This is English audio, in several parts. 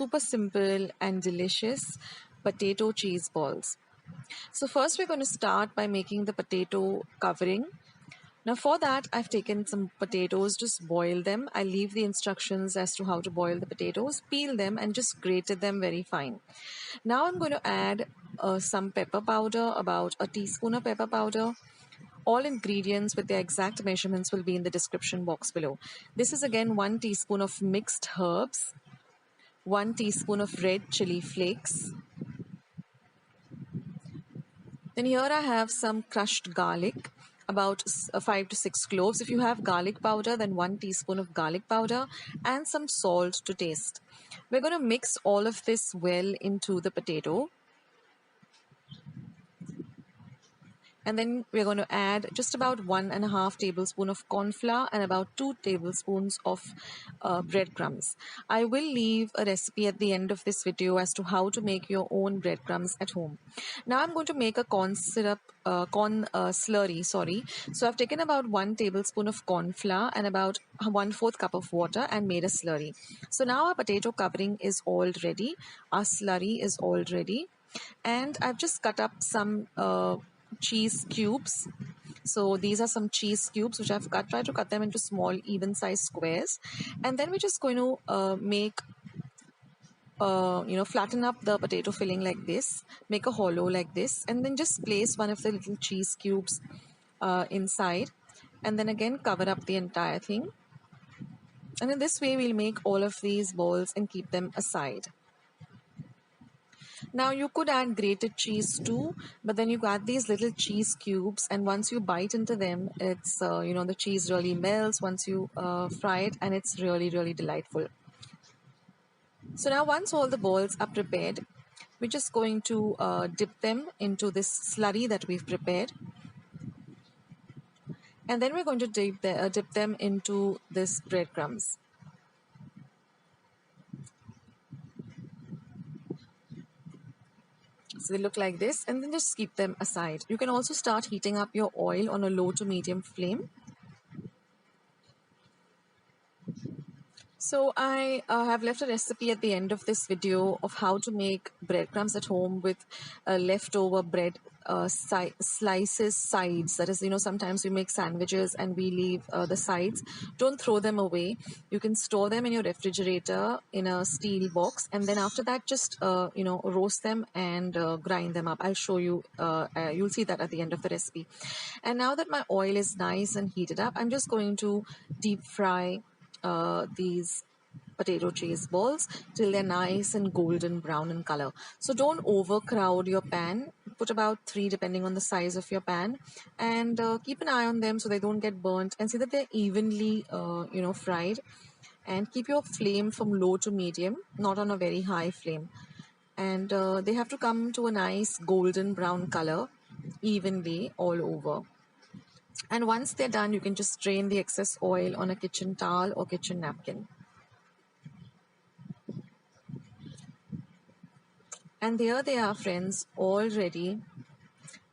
super simple and delicious potato cheese balls. So first we're going to start by making the potato covering. Now for that I've taken some potatoes, just boil them. I leave the instructions as to how to boil the potatoes, peel them and just grated them very fine. Now I'm going to add some pepper powder, about a teaspoon of pepper powder. All ingredients with their exact measurements will be in the description box below. This is again 1 teaspoon of mixed herbs, 1 teaspoon of red chili flakes. Then here I have some crushed garlic, about 5 to 6 cloves. If you have garlic powder, then 1 teaspoon of garlic powder and some salt to taste. We're going to mix all of this well into the potato. And then we're going to add just about 1.5 tablespoon of corn flour and about 2 tablespoons of breadcrumbs. I will leave a recipe at the end of this video as to how to make your own breadcrumbs at home. Now I'm going to make a corn slurry. So I've taken about 1 tablespoon of corn flour and about 1/4 cup of water and made a slurry. So now our potato covering is all ready. Our slurry is all ready. And I've just cut up some cheese cubes. So these are some cheese cubes which I've try to cut them into small even sized squares, and then we're just going to flatten up the potato filling like this, make a hollow like this, and then just place one of the little cheese cubes inside, and then again cover up the entire thing. And in this way we'll make all of these balls and keep them aside. Now you could add grated cheese too, but then you add these little cheese cubes, and once you bite into them, it's the cheese really melts once you fry it, and it's really delightful. So now once all the balls are prepared, we're just going to dip them into this slurry that we've prepared, and then we're going to dip them into this breadcrumbs. So they look like this, and then just keep them aside. You can also start heating up your oil on a low to medium flame. So I have left a recipe at the end of this video of how to make breadcrumbs at home with leftover bread slices sides. That is, sometimes we make sandwiches and we leave the sides. Don't throw them away. You can store them in your refrigerator in a steel box, and then after that just roast them and grind them up. I'll show you. You'll see that at the end of the recipe. And now that my oil is nice and heated up, I'm just going to deep fry these potato cheese balls till they're nice and golden brown in color. So don't overcrowd your pan. Put about 3 depending on the size of your pan, and keep an eye on them so they don't get burnt, and see that they're evenly fried. And keep your flame from low to medium, not on a very high flame. And they have to come to a nice golden brown color evenly all over. And once they're done, you can just drain the excess oil on a kitchen towel or kitchen napkin. And there they are, friends, all ready.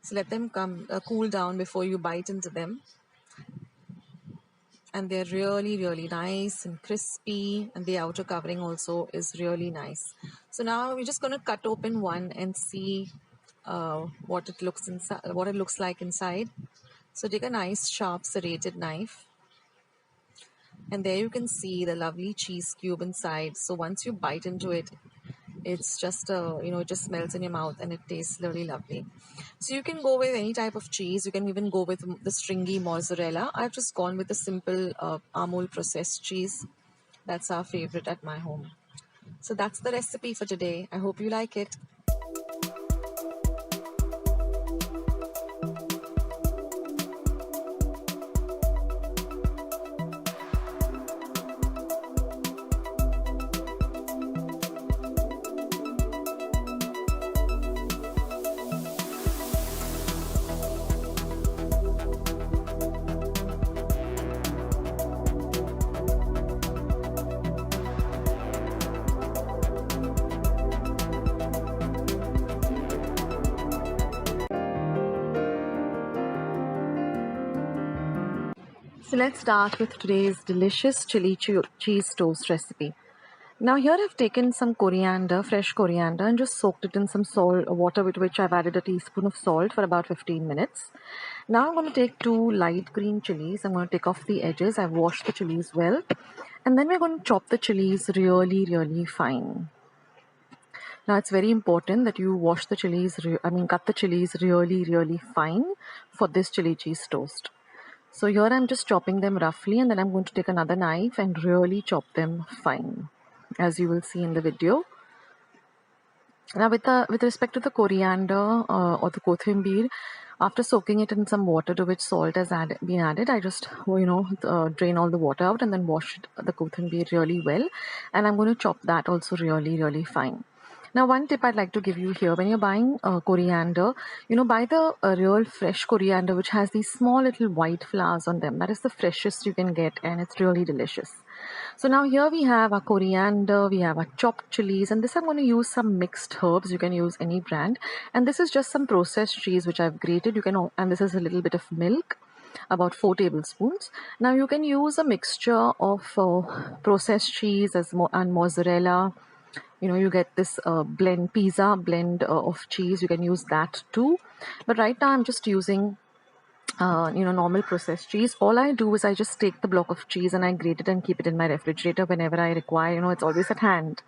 So let them cool down before you bite into them. And they're really nice and crispy, and the outer covering also is really nice. So now we're just going to cut open one and see what it looks like inside. So take a nice sharp serrated knife, and there you can see the lovely cheese cube inside. So once you bite into it, it's just it just melts in your mouth and it tastes really lovely. So you can go with any type of cheese. You can even go with the stringy mozzarella. I've just gone with the simple Amul processed cheese. That's our favorite at my home. So that's the recipe for today. I hope you like it. So let's start with today's delicious chili cheese toast recipe. Now here I've taken some coriander, fresh coriander, and just soaked it in some salt water, with which I've added a teaspoon of salt for about 15 minutes. Now I'm going to take 2 light green chilies. I'm going to take off the edges. I've washed the chilies well. And then we're going to chop the chilies really, really fine. Now it's very important that you wash the chilies, cut the chilies really, really fine for this chili cheese toast. So here I'm just chopping them roughly, and then I'm going to take another knife and really chop them fine, as you will see in the video. Now with respect to the coriander or the kothimir, after soaking it in some water to which salt has been added, I just drain all the water out and then wash the kothimir really well, and I'm going to chop that also really, really fine. Now, one tip I'd like to give you here: when you're buying coriander, buy the real fresh coriander which has these small little white flowers on them. That is the freshest you can get, and it's really delicious. So now here we have our coriander, we have our chopped chilies, and this I'm going to use some mixed herbs. You can use any brand, and this is just some processed cheese which I've grated. And this is a little bit of milk, about 4 tablespoons. Now you can use a mixture of processed cheese and mozzarella. You get this pizza blend of cheese. You can use that too, but right now I'm just using normal processed cheese. All I do is I just take the block of cheese and I grate it and keep it in my refrigerator whenever I require. It's always at hand.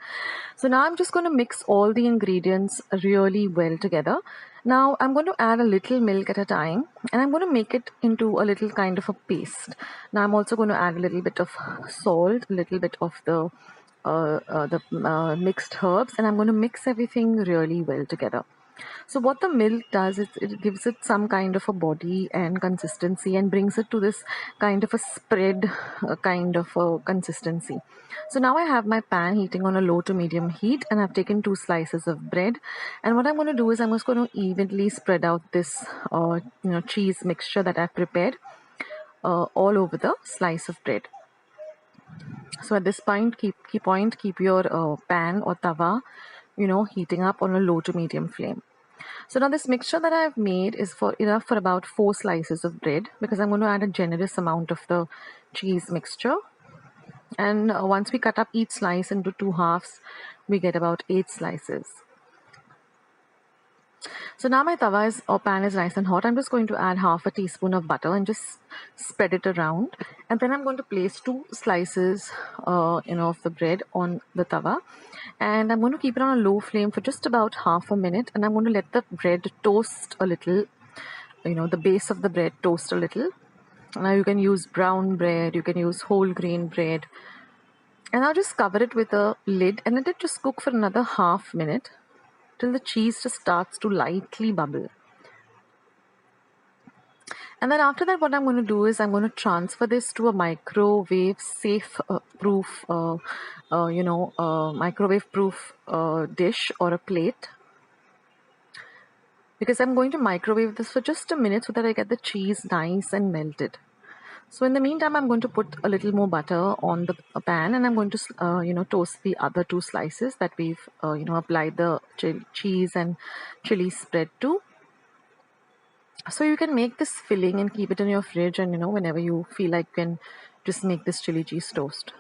So now I'm just going to mix all the ingredients really well together. Now I'm going to add a little milk at a time, and I'm going to make it into a little kind of a paste. Now I'm also going to add a little bit of salt, a little bit of the mixed herbs, and I'm going to mix everything really well together. So what the milk does is it gives it some kind of a body and consistency, and brings it to this kind of a spread kind of a consistency. So now I have my pan heating on a low to medium heat, and I've taken 2 slices of bread, and what I'm going to do is I'm just going to evenly spread out this cheese mixture that I've prepared all over the slice of bread. So at this point, keep your pan or tawa, heating up on a low to medium flame. So now this mixture that I've made is enough for about 4 slices of bread, because I'm going to add a generous amount of the cheese mixture. And once we cut up each slice into 2 halves, we get about 8 slices. So now my tawa or pan is nice and hot. I'm just going to add half a teaspoon of butter and just spread it around. And then I'm going to place 2 slices, of the bread on the tawa. And I'm going to keep it on a low flame for just about half a minute. And I'm going to let the bread toast a little, the base of the bread toast a little. Now you can use brown bread, you can use whole grain bread. And I'll just cover it with a lid and let it just cook for another half minute, till the cheese just starts to lightly bubble. And then after that, what I'm going to do is I'm going to transfer this to a microwave safe proof, microwave proof dish or a plate, because I'm going to microwave this for just a minute so that I get the cheese nice and melted. So in the meantime, I'm going to put a little more butter on the pan, and I'm going to, toast the other 2 slices that we've, applied the cheese and chili spread to. So you can make this filling and keep it in your fridge, and whenever you feel like, you can just make this chili cheese toast.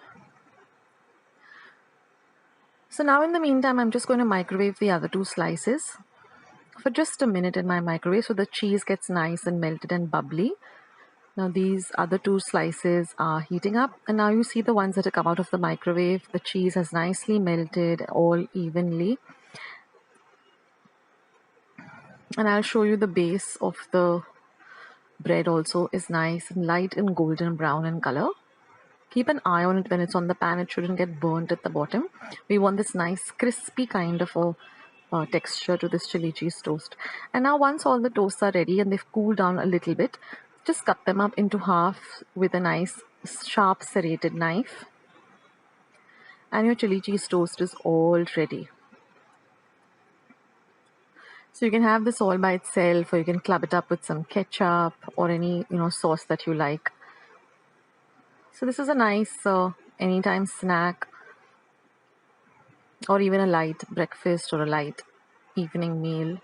So now in the meantime, I'm just going to microwave the other 2 slices for just a minute in my microwave so the cheese gets nice and melted and bubbly. Now these other 2 slices are heating up, and now you see the ones that have come out of the microwave. The cheese has nicely melted all evenly. And I'll show you the base of the bread also is nice and light and golden brown in color. Keep an eye on it when it's on the pan. It shouldn't get burnt at the bottom. We want this nice crispy kind of a texture to this chili cheese toast. And now once all the toasts are ready and they've cooled down a little bit, just cut them up into half with a nice sharp serrated knife, and your chili cheese toast is all ready. So you can have this all by itself, or you can club it up with some ketchup or any sauce that you like. So this is a nice anytime snack, or even a light breakfast or a light evening meal.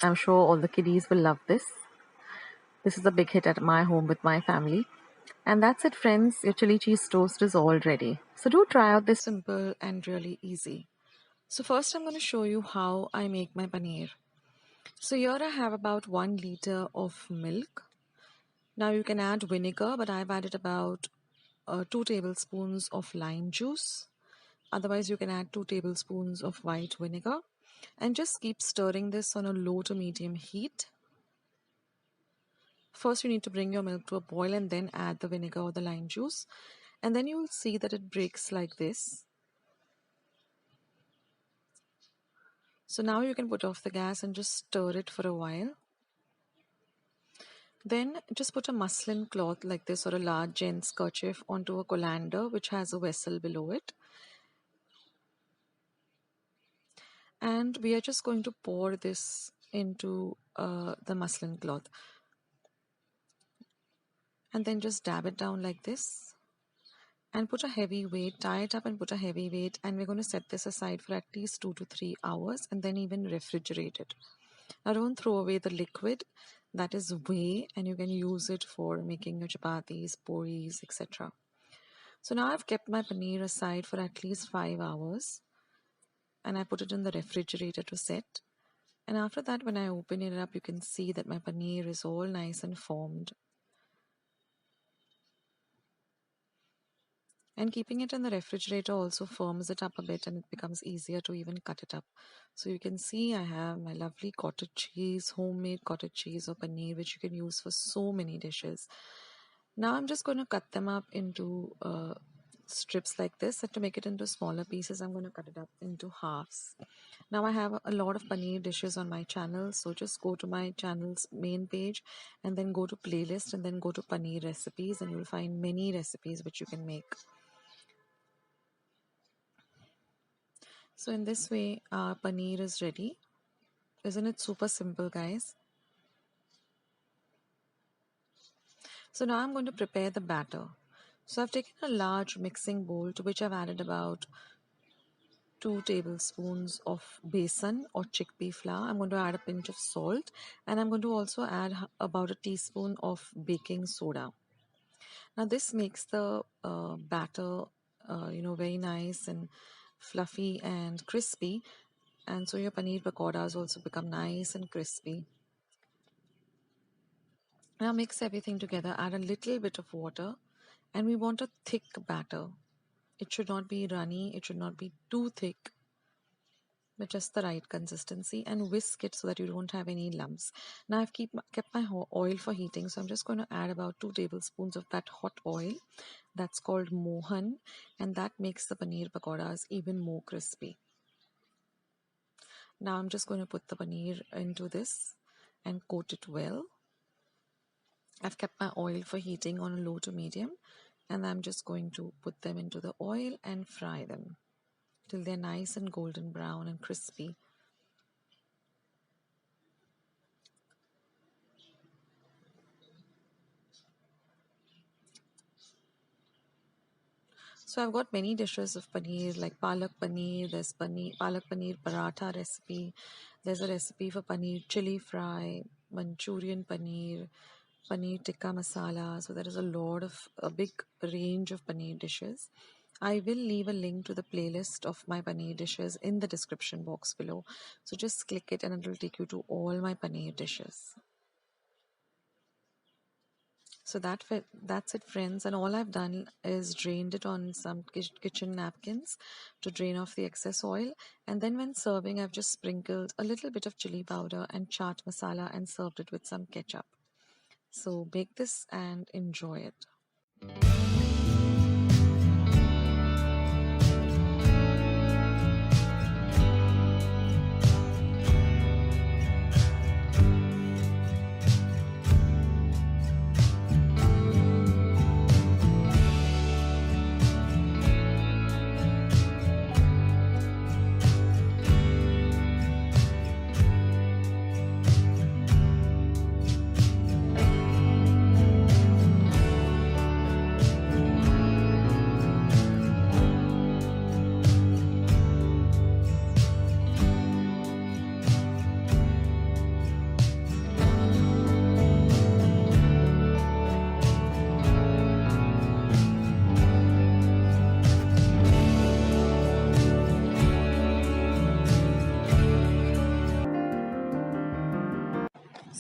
I'm sure all the kiddies will love this. This is a big hit at my home with my family. And that's it, friends. Your chili cheese toast is all ready. So do try out this simple and really easy. So first I'm going to show you how I make my paneer. So here I have about 1 liter of milk. Now you can add vinegar, but I've added about 2 tablespoons of lime juice. Otherwise you can add 2 tablespoons of white vinegar. And just keep stirring this on a low to medium heat. First you need to bring your milk to a boil and then add the vinegar or the lime juice. And then you will see that it breaks like this. So now you can put off the gas and just stir it for a while. Then just put a muslin cloth like this or a large gent's kerchief onto a colander which has a vessel below it. And we are just going to pour this into the muslin cloth. And then just dab it down like this. And put a heavy weight, tie it up and put a heavy weight, and we're going to set this aside for at least 2 to 3 hours and then even refrigerate it. Now don't throw away the liquid, that is whey, and you can use it for making your chapatis, puris, etc. So now I've kept my paneer aside for at least 5 hours and I put it in the refrigerator to set. And after that, when I open it up, you can see that my paneer is all nice and formed. And keeping it in the refrigerator also firms it up a bit and it becomes easier to even cut it up. So you can see I have my lovely cottage cheese, homemade cottage cheese or paneer, which you can use for so many dishes. Now I'm just going to cut them up into strips like this, and to make it into smaller pieces I'm going to cut it up into halves. Now I have a lot of paneer dishes on my channel, so just go to my channel's main page and then go to playlist and then go to paneer recipes, and you'll find many recipes which you can make. So in this way our paneer is ready. Isn't it super simple, guys? So now I'm going to prepare the batter. So I've taken a large mixing bowl to which I've added about 2 tablespoons of besan or chickpea flour. I'm going to add a pinch of salt, and I'm going to also add about a teaspoon of baking soda. Now this makes the batter very nice and fluffy and crispy, and so your paneer pakodas also become nice and crispy. Now mix everything together, add a little bit of water, and we want a thick batter. It should not be runny, it should not be too thick, but just the right consistency, and whisk it so that you don't have any lumps. Now I've kept my oil for heating, so I'm just going to add about 2 tablespoons of that hot oil. That's called mohan, and that makes the paneer pakodas even more crispy. Now I'm just going to put the paneer into this and coat it well. I've kept my oil for heating on a low to medium, and I'm just going to put them into the oil and fry them till they're nice and golden brown and crispy. So I've got many dishes of paneer like palak paneer, there's palak paneer paratha recipe, there's a recipe for paneer chili fry, Manchurian paneer, paneer tikka masala. So there is a big range of paneer dishes. I will leave a link to the playlist of my paneer dishes in the description box below. So just click it and it will take you to all my paneer dishes. So that's it, friends, and all I've done is drained it on some kitchen napkins to drain off the excess oil, and then when serving I've just sprinkled a little bit of chili powder and chaat masala and served it with some ketchup. So bake this and enjoy it.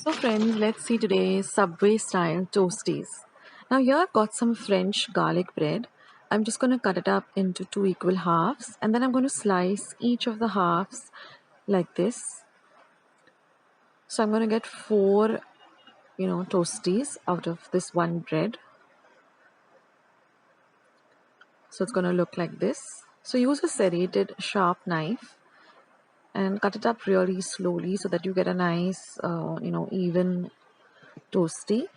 So friends, let's see today's Subway style Toasties. Now here I've got some French garlic bread. I'm just going to cut it up into two equal halves and then I'm going to slice each of the halves like this. So I'm going to get four, Toasties out of this one bread. So it's going to look like this. So use a serrated sharp knife and cut it up really slowly so that you get a nice, even toasty.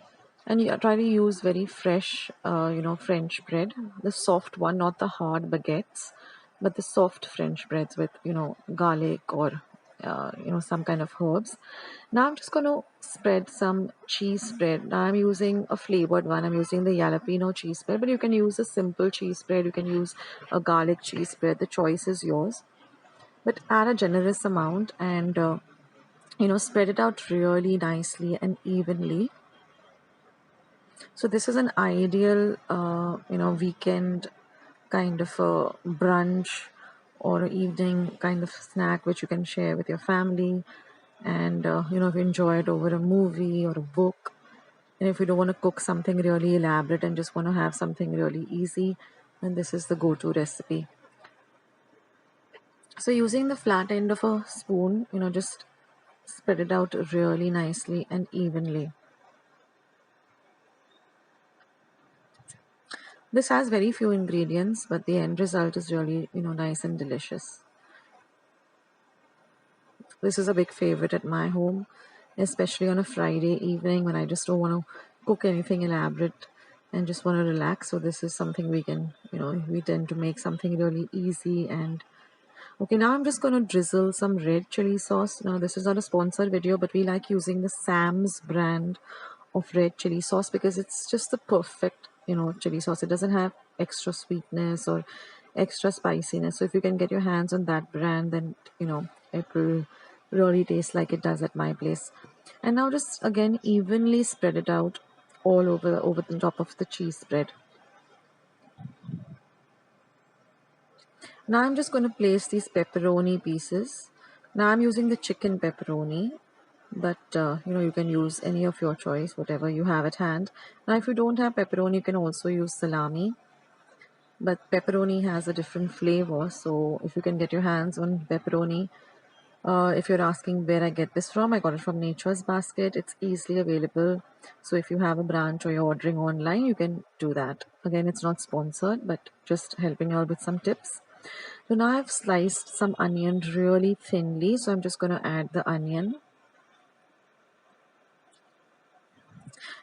And you try to use very fresh, French bread, the soft one, not the hard baguettes, but the soft French breads with, garlic or, some kind of herbs. Now I'm just going to spread some cheese spread. Now I'm using a flavored one. I'm using the jalapeno cheese spread, but you can use a simple cheese spread. You can use a garlic cheese spread. The choice is yours. But add a generous amount and, spread it out really nicely and evenly. So this is an ideal, weekend kind of a brunch or evening kind of snack which you can share with your family. And, if you enjoy it over a movie or a book. And if you don't want to cook something really elaborate and just want to have something really easy, then this is the go-to recipe. So using the flat end of a spoon, just spread it out really nicely and evenly. This has very few ingredients, but the end result is really, nice and delicious. This is a big favorite at my home, especially on a Friday evening when I just don't want to cook anything elaborate and just want to relax. So this is something we can, we tend to make something really easy. And okay, now I'm just going to drizzle some red chili sauce. Now this is not a sponsored video, but we like using the Sam's brand of red chili sauce because it's just the perfect, chili sauce. It doesn't have extra sweetness or extra spiciness. So if you can get your hands on that brand, then, it will really taste like it does at my place. And now just again evenly spread it out all over the top of the cheese spread. Now I'm just going to place these pepperoni pieces. Now I'm using the chicken pepperoni, but you can use any of your choice, whatever you have at hand. Now if you don't have pepperoni, you can also use salami, but pepperoni has a different flavor. So if you can get your hands on pepperoni, if you're asking where I get this from, I got it from Nature's Basket. It's easily available. So if you have a branch or you're ordering online, you can do that. Again, it's not sponsored, but just helping out with some tips. So now I've sliced some onion really thinly. So I'm just going to add the onion.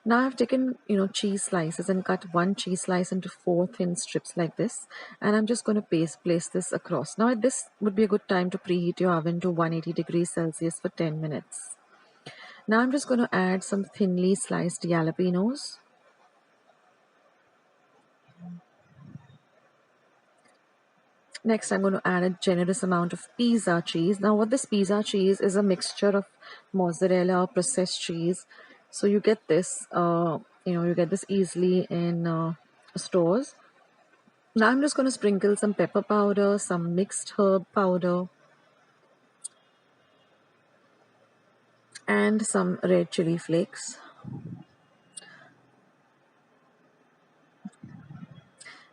Now I've taken, cheese slices and cut one cheese slice into four thin strips like this. And I'm just going to place this across. Now this would be a good time to preheat your oven to 180 degrees Celsius for 10 minutes. Now I'm just going to add some thinly sliced jalapenos. Next, I'm going to add a generous amount of pizza cheese. Now, what this pizza cheese is a mixture of mozzarella, processed cheese. So you get this, you get this easily in stores. Now I'm just going to sprinkle some pepper powder, some mixed herb powder, and some red chili flakes.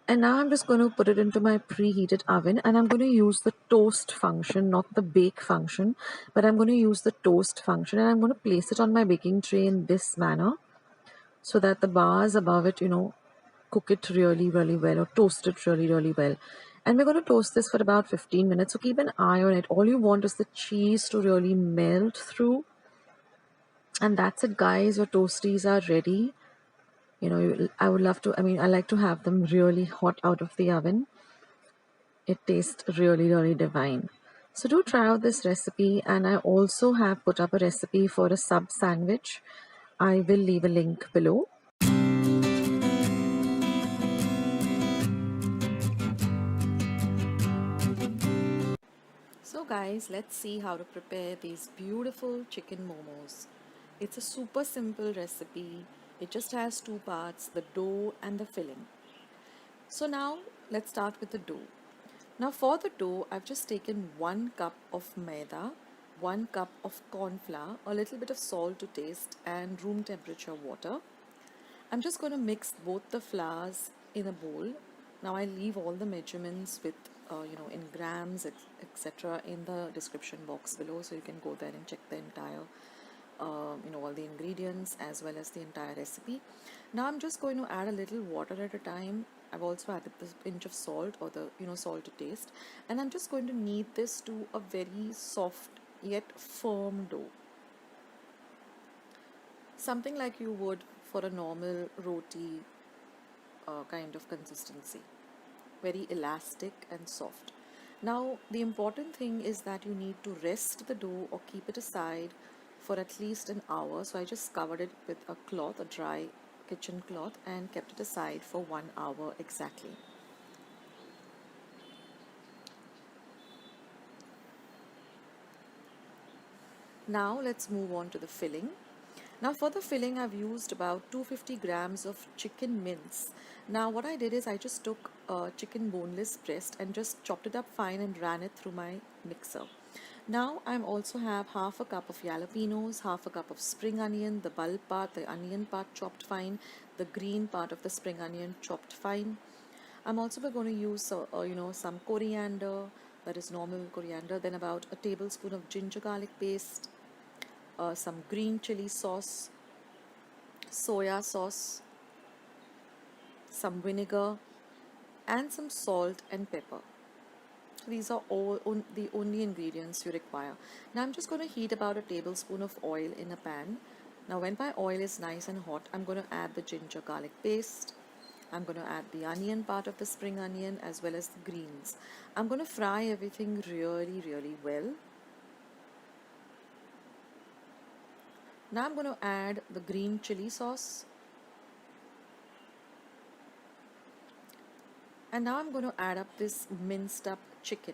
And now I'm just going to put it into my preheated oven and I'm going to use the toast function, not the bake function, but I'm going to use the toast function and I'm going to place it on my baking tray in this manner so that the bars above it, cook it really, really well or toast it really, really well. And we're going to toast this for about 15 minutes. So keep an eye on it. All you want is the cheese to really melt through. And that's it, guys. Your toasties are ready. I would love to, I like to have them really hot out of the oven. It tastes really, really divine. So do try out this recipe. And I also have put up a recipe for a sub sandwich. I will leave a link below. So guys, let's see how to prepare these beautiful chicken momos. It's a super simple recipe. It just has two parts, the dough and the filling. So now let's start with the dough. Now for the dough, I've just taken 1 cup of maida. 1 cup of corn flour, a little bit of salt to taste, and room temperature water. I'm just going to mix both the flours in a bowl. Now I leave all the measurements with in grams, etc. in the description box below, so you can go there and check the entire all the ingredients as well as the entire recipe. Now I'm just going to add a little water at a time. I've also added this pinch of salt, or the salt to taste, and I'm just going to knead this to a very soft yet firm dough, something like you would for a normal roti kind of consistency, very elastic and soft. Now, the important thing is that you need to rest the dough or keep it aside for at least an hour. So I just covered it with a cloth, a dry kitchen cloth, and kept it aside for 1 hour exactly. Now let's move on to the filling. Now for the filling, I've used about 250 grams of chicken mince. Now what I did is I just took chicken boneless breast and just chopped it up fine and ran it through my mixer. Now I also have half a cup of jalapenos, half a cup of spring onion, the bulb part, the onion part chopped fine, the green part of the spring onion chopped fine. I'm also going to use some coriander, that is normal coriander, then about a tablespoon of ginger garlic paste, some green chili sauce, soya sauce, some vinegar, and some salt and pepper. These are all the only ingredients you require. Now I'm just going to heat about a tablespoon of oil in a pan. Now when my oil is nice and hot, I'm going to add the ginger garlic paste. I'm going to add the onion part of the spring onion as well as the greens. I'm going to fry everything really well. Now I'm going to add the green chili sauce. And now I'm going to add up this minced up chicken.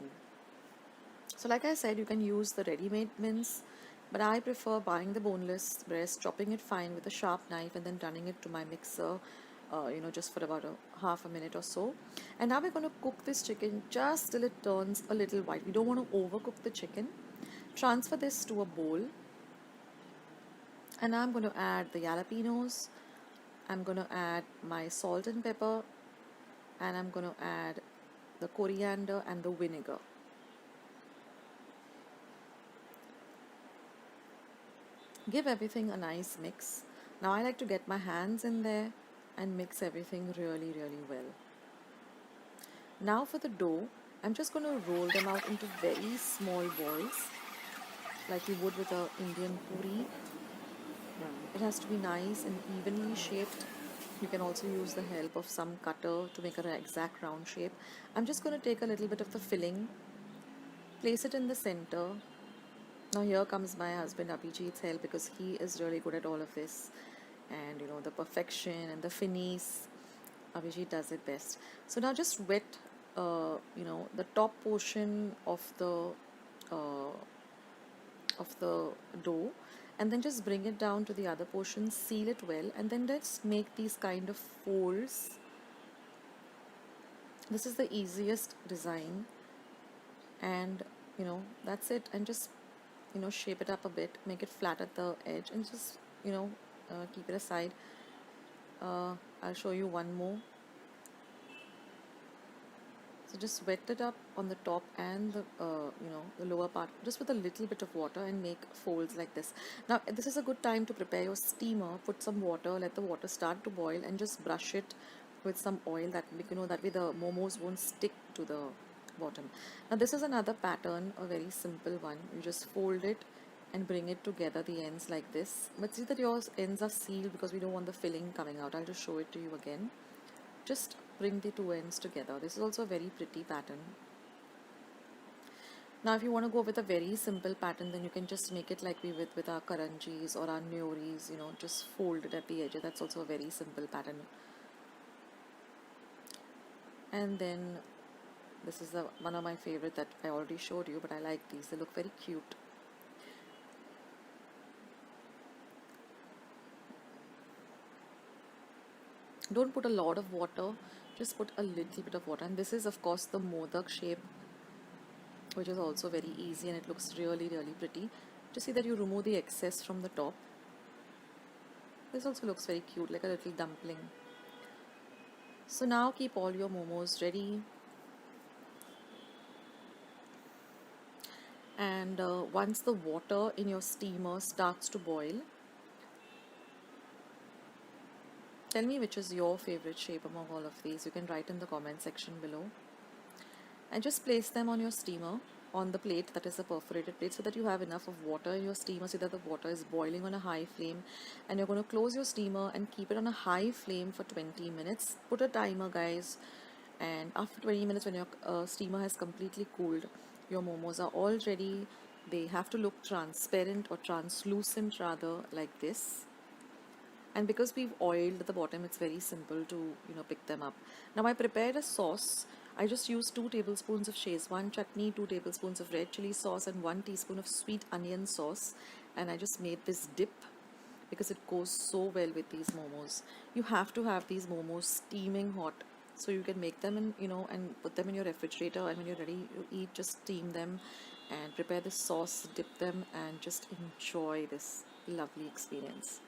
So like I said, you can use the ready-made mince, but I prefer buying the boneless breast, chopping it fine with a sharp knife, and then running it to my mixer, just for about half a minute or so. And now we're going to cook this chicken just till it turns a little white. We don't want to overcook the chicken. Transfer this to a bowl. And now I'm going to add the jalapenos. I'm going to add my salt and pepper. And I'm going to add the coriander and the vinegar. Give everything a nice mix. Now I like to get my hands in there and mix everything really well. Now for the dough, I'm just going to roll them out into very small balls like you would with a Indian puri. It has to be nice and evenly shaped. You can also use the help of some cutter to make an exact round shape. I'm just going to take a little bit of the filling, place it in the center. Now here comes my husband Abhijit's help, because he is really good at all of this, and the perfection and the finesse, Abhijit does it best. So now just wet the top portion of the dough, and then just bring it down to the other portion, seal it well, and then let's make these kind of folds. This is the easiest design, and that's it. And just shape it up a bit, make it flat at the edge, and just keep it aside. I'll show you one more. So just wet it up on the top and the lower part, just with a little bit of water, and make folds like this. Now this is a good time to prepare your steamer. Put some water, let the water start to boil, and just brush it with some oil, that that way the momos won't stick to the bottom. Now this is another pattern, a very simple one. You just fold it and bring it together, the ends like this. But see that your ends are sealed because we don't want the filling coming out. I'll just show it to you again. Just bring the two ends together. This is also a very pretty pattern. Now if you want to go with a very simple pattern, then you can just make it like we with our karanjis or our nyoris, just fold it at the edge. That's also a very simple pattern. And then this is one of my favorite that I already showed you, but I like these. They look very cute. Don't put a lot of water, just put a little bit of water. And this is of course the modak shape. which is also very easy and it looks really pretty. Just see that you remove the excess from the top. This also looks very cute, like a little dumpling. So now keep all your momos ready, and once the water in your steamer starts to boil, tell me which is your favorite shape among all of these. You can write in the comment section below. And just place them on your steamer, on the plate, that is a perforated plate, so that you have enough of water in your steamer, so that the water is boiling on a high flame. And you're going to close your steamer and keep it on a high flame for 20 minutes. Put a timer, guys, and after 20 minutes, when your steamer has completely cooled, your momos are all ready. They have to look transparent, or translucent rather, like this. And because we've oiled the bottom, it's very simple to pick them up. Now I prepared a sauce. I just used 2 tablespoons of Szechuan chutney, 2 tablespoons of red chili sauce, and 1 teaspoon of sweet onion sauce. And I just made this dip because it goes so well with these momos. You have to have these momos steaming hot, so you can make them in and put them in your refrigerator, and when you're ready to eat, just steam them and prepare the sauce, dip them, and just enjoy this lovely experience.